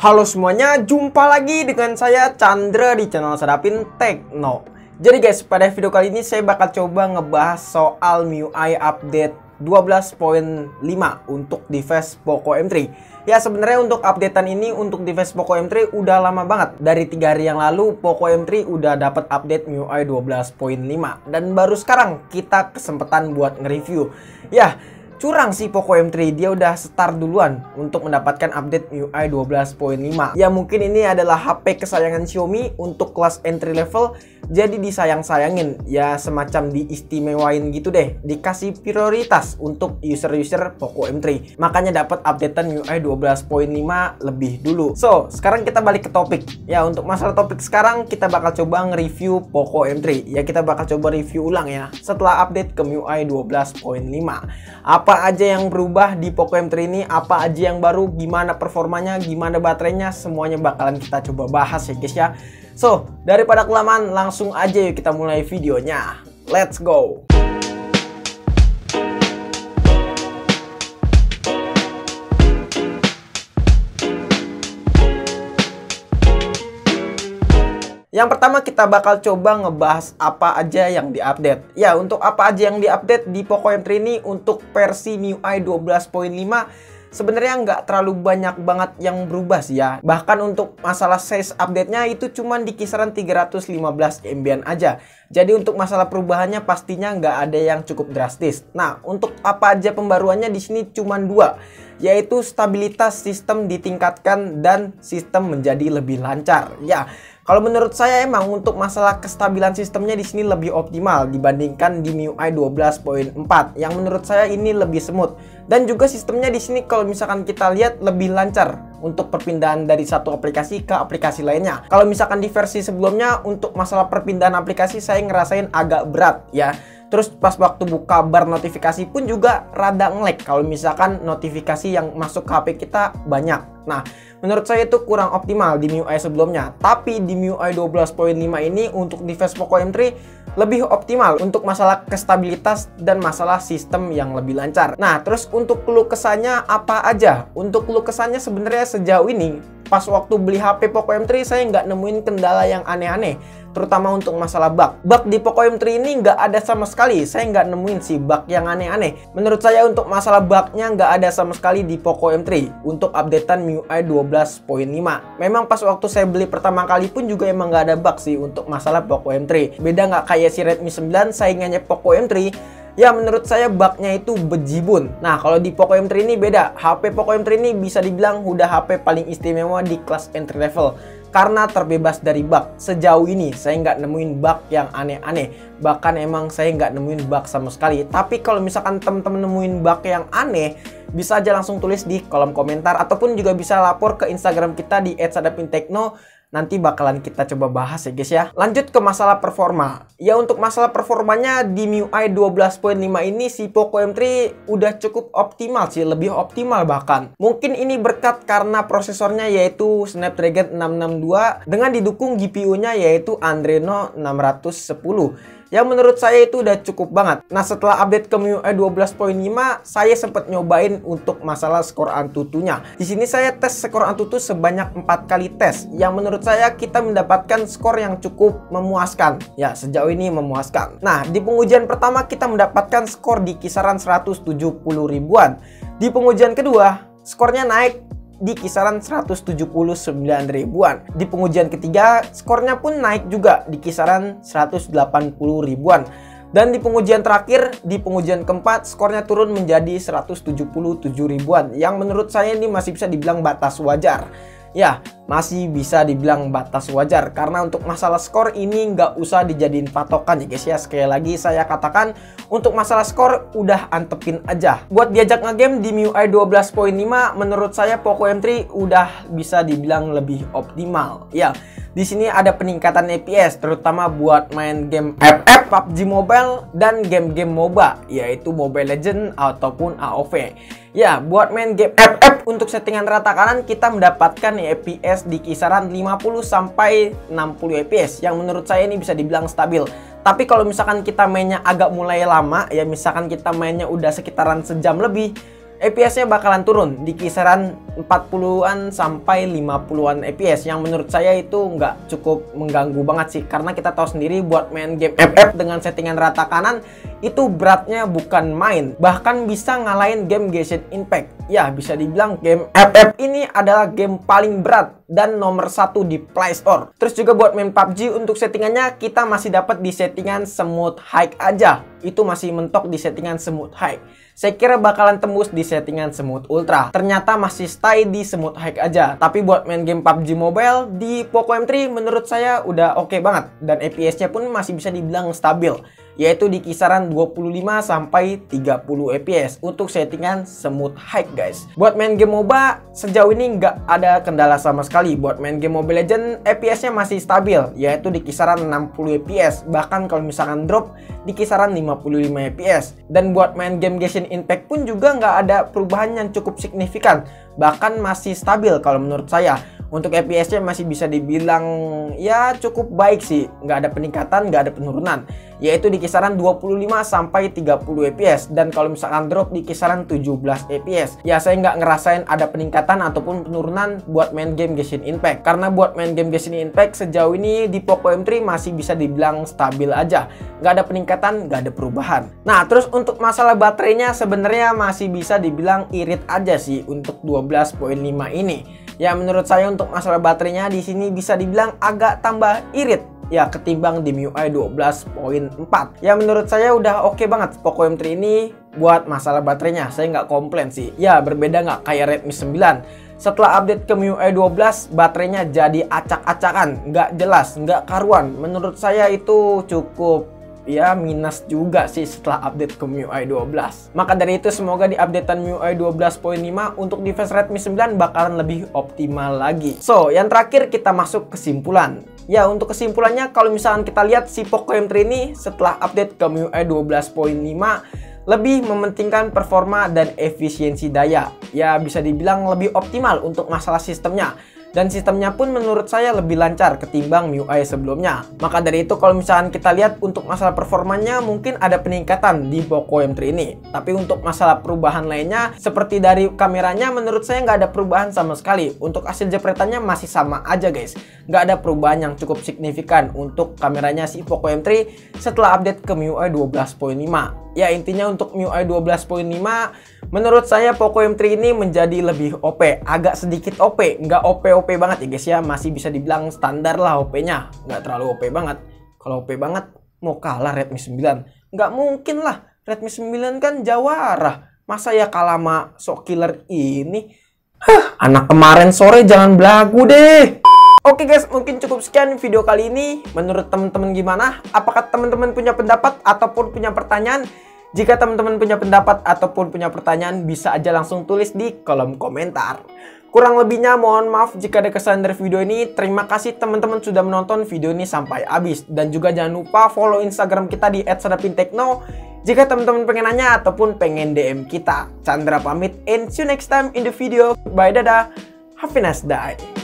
Halo semuanya, jumpa lagi dengan saya Chandra di channel Sadapin Tekno. Jadi guys, pada video kali ini saya bakal coba ngebahas soal MIUI update 12.5 untuk device Poco M3. Ya sebenarnya untuk updatean ini untuk device Poco M3 udah lama banget. Dari 3 hari yang lalu Poco M3 udah dapat update MIUI 12.5 dan baru sekarang kita kesempatan buat nge-review. Ya, curang sih Poco M3, dia udah start duluan untuk mendapatkan update MIUI 12.5. Ya mungkin ini adalah HP kesayangan Xiaomi untuk kelas entry level, jadi disayang-sayangin. Ya semacam diistimewain gitu deh, dikasih prioritas untuk user-user Poco M3. Makanya dapat updatean MIUI 12.5 lebih dulu. So, sekarang kita balik ke topik. Ya untuk masalah topik sekarang kita bakal coba nge-review Poco M3. Ya kita bakal coba review ulang ya setelah update ke MIUI 12.5. Apa aja yang berubah di Poco M3 ini, apa aja yang baru, gimana performanya, gimana baterainya, semuanya bakalan kita coba bahas ya guys ya. So, daripada kelamaan, langsung aja yuk kita mulai videonya. Let's go! Yang pertama kita bakal coba ngebahas apa aja yang diupdate. Ya, untuk apa aja yang diupdate di Poco M3 ini untuk versi MIUI 12.5 sebenarnya nggak terlalu banyak banget yang berubah sih ya. Bahkan untuk masalah size update-nya itu cuma di kisaran 315 MB aja. Jadi untuk masalah perubahannya pastinya nggak ada yang cukup drastis. Nah, untuk apa aja pembaruannya di sini cuma 2, yaitu stabilitas sistem ditingkatkan dan sistem menjadi lebih lancar. Ya, kalau menurut saya emang untuk masalah kestabilan sistemnya di sini lebih optimal dibandingkan di MIUI 12.4 yang menurut saya ini lebih smooth. Dan juga sistemnya di sini kalau misalkan kita lihat lebih lancar untuk perpindahan dari satu aplikasi ke aplikasi lainnya. Kalau misalkan di versi sebelumnya untuk masalah perpindahan aplikasi saya ngerasain agak berat ya. Terus pas waktu buka bar notifikasi pun juga rada nge-lag kalau misalkan notifikasi yang masuk ke HP kita banyak. Nah, menurut saya itu kurang optimal di MIUI sebelumnya. Tapi di MIUI 12.5 ini untuk device Poco M3 lebih optimal untuk masalah kestabilitas dan masalah sistem yang lebih lancar. Nah, terus untuk keluh kesahnya apa aja? Untuk keluh kesahnya sebenarnya sejauh ini pas waktu beli HP Poco M3 saya nggak nemuin kendala yang aneh-aneh, terutama untuk masalah bug. Bug di Poco M3 ini nggak ada sama sekali, saya nggak nemuin sih bug yang aneh-aneh. Menurut saya untuk masalah bugnya nggak ada sama sekali di Poco M3 untuk updatean MIUI 12.5. Memang pas waktu saya beli pertama kali pun juga emang nggak ada bug sih untuk masalah Poco M3. Beda nggak kayak si Redmi 9 saingannya Poco M3. Ya menurut saya bugnya itu bejibun. Nah kalau di Poco M3 ini beda. HP Poco M3 ini bisa dibilang udah HP paling istimewa di kelas entry level karena terbebas dari bug. Sejauh ini saya nggak nemuin bug yang aneh-aneh. Bahkan emang saya nggak nemuin bug sama sekali. Tapi kalau misalkan temen-temen nemuin bug yang aneh, bisa aja langsung tulis di kolom komentar ataupun juga bisa lapor ke Instagram kita di @sadapintekno. Nanti bakalan kita coba bahas ya guys ya. Lanjut ke masalah performa. Ya untuk masalah performanya di MIUI 12.5 ini si Poco M3 udah cukup optimal sih, lebih optimal bahkan. Mungkin ini berkat karena prosesornya yaitu Snapdragon 662 dengan didukung GPU-nya yaitu Adreno 610. Yang menurut saya itu udah cukup banget. Nah setelah update ke MIUI 12.5 saya sempat nyobain untuk masalah skor Antutunya. Di sini saya tes skor Antutu sebanyak 4 kali tes. Yang menurut saya kita mendapatkan skor yang cukup memuaskan. Ya sejauh ini memuaskan. Nah di pengujian pertama kita mendapatkan skor di kisaran 170 ribuan. Di pengujian kedua skornya naik di kisaran 179 ribuan. Di pengujian ketiga skornya pun naik juga di kisaran 180 ribuan. Dan di pengujian terakhir, di pengujian keempat skornya turun menjadi 177 ribuan. Yang menurut saya ini masih bisa dibilang batas wajar. Ya, masih bisa dibilang batas wajar karena untuk masalah skor ini nggak usah dijadiin patokan ya guys ya. Sekali lagi saya katakan untuk masalah skor udah antepin aja. Buat diajak ngegame di MIUI 12.5 menurut saya Poco M3 udah bisa dibilang lebih optimal. Ya, di sini ada peningkatan FPS terutama buat main game FF, PUBG Mobile dan game-game MOBA yaitu Mobile Legends ataupun AoV. Ya, buat main game FF untuk settingan rata kanan kita mendapatkan FPS di kisaran 50 sampai 60 FPS yang menurut saya ini bisa dibilang stabil. Tapi kalau misalkan kita mainnya agak mulai lama ya, misalkan kita mainnya udah sekitaran sejam lebih, FPS-nya bakalan turun di kisaran 40-an sampai 50-an FPS yang menurut saya itu nggak cukup mengganggu banget sih, karena kita tahu sendiri buat main game FF dengan settingan rata kanan itu beratnya bukan main, bahkan bisa ngalahin game Genshin Impact. Ya, bisa dibilang game FF ini adalah game paling berat dan nomor 1 di Play Store. Terus juga buat main PUBG untuk settingannya kita masih dapat di settingan smooth high aja. Itu masih mentok di settingan smooth high. Saya kira bakalan tembus di settingan smooth ultra. Ternyata masih stay di smooth high aja. Tapi buat main game PUBG Mobile di Poco M3 menurut saya udah oke banget, dan FPS-nya pun masih bisa dibilang stabil, yaitu di kisaran 25 sampai 30 FPS untuk settingan smooth high guys. Buat main game MOBA sejauh ini nggak ada kendala sama sekali. Buat main game Mobile Legends FPS-nya masih stabil, yaitu di kisaran 60 FPS, bahkan kalau misalkan drop di kisaran 55 FPS. Dan buat main game Genshin Impact pun juga nggak ada perubahan yang cukup signifikan, bahkan masih stabil kalau menurut saya. Untuk FPS-nya masih bisa dibilang ya cukup baik sih, nggak ada peningkatan, nggak ada penurunan, yaitu di kisaran 25 sampai 30 FPS, dan kalau misalkan drop di kisaran 17 FPS. Ya, saya nggak ngerasain ada peningkatan ataupun penurunan buat main game Genshin Impact, karena buat main game Genshin Impact sejauh ini di Poco M3 masih bisa dibilang stabil aja, nggak ada peningkatan, nggak ada perubahan. Nah, terus untuk masalah baterainya sebenarnya masih bisa dibilang irit aja sih untuk 12.5 ini. Ya, menurut saya untuk masalah baterainya di sini bisa dibilang agak tambah irit ya ketimbang di MIUI 12.4. Ya, menurut saya udah oke banget Poco M3 ini buat masalah baterainya. Saya nggak komplain sih. Ya, berbeda nggak kayak Redmi 9. Setelah update ke MIUI 12, baterainya jadi acak-acakan, nggak jelas, nggak karuan. Menurut saya itu cukup ya minus juga sih setelah update ke MIUI 12. Maka dari itu semoga di updatean MIUI 12.5 untuk device Redmi 9 bakalan lebih optimal lagi. So, yang terakhir kita masuk kesimpulan. Ya, untuk kesimpulannya kalau misalkan kita lihat si Poco M3 ini setelah update ke MIUI 12.5 lebih mementingkan performa dan efisiensi daya. Ya, bisa dibilang lebih optimal untuk masalah sistemnya. Dan sistemnya pun menurut saya lebih lancar ketimbang MIUI sebelumnya. Maka dari itu kalau misalkan kita lihat untuk masalah performanya mungkin ada peningkatan di Poco M3 ini. Tapi untuk masalah perubahan lainnya seperti dari kameranya menurut saya nggak ada perubahan sama sekali. Untuk hasil jepretannya masih sama aja guys. Nggak ada perubahan yang cukup signifikan untuk kameranya si Poco M3 setelah update ke MIUI 12.5. Ya, intinya untuk MIUI 12.5 menurut saya Poco M3 ini menjadi lebih OP, agak sedikit OP, nggak OP banget ya guys ya, masih bisa dibilang standar lah OP-nya, nggak terlalu OP banget. Kalau OP banget mau kalah Redmi 9, nggak mungkin lah, Redmi 9 kan jawara, masa ya kalah sama sok killer ini. Anak kemarin sore jangan belagu deh. Oke guys, mungkin cukup sekian video kali ini. Menurut teman-teman gimana? Apakah teman-teman punya pendapat ataupun punya pertanyaan? Jika teman-teman punya pendapat ataupun punya pertanyaan, bisa aja langsung tulis di kolom komentar. Kurang lebihnya mohon maaf jika ada kesalahan dari video ini. Terima kasih teman-teman sudah menonton video ini sampai habis. Dan juga jangan lupa follow Instagram kita di @sadapintekno jika teman-teman pengen nanya ataupun pengen DM kita. Chandra pamit and see you next time in the video. Bye, dadah. Have a nice day.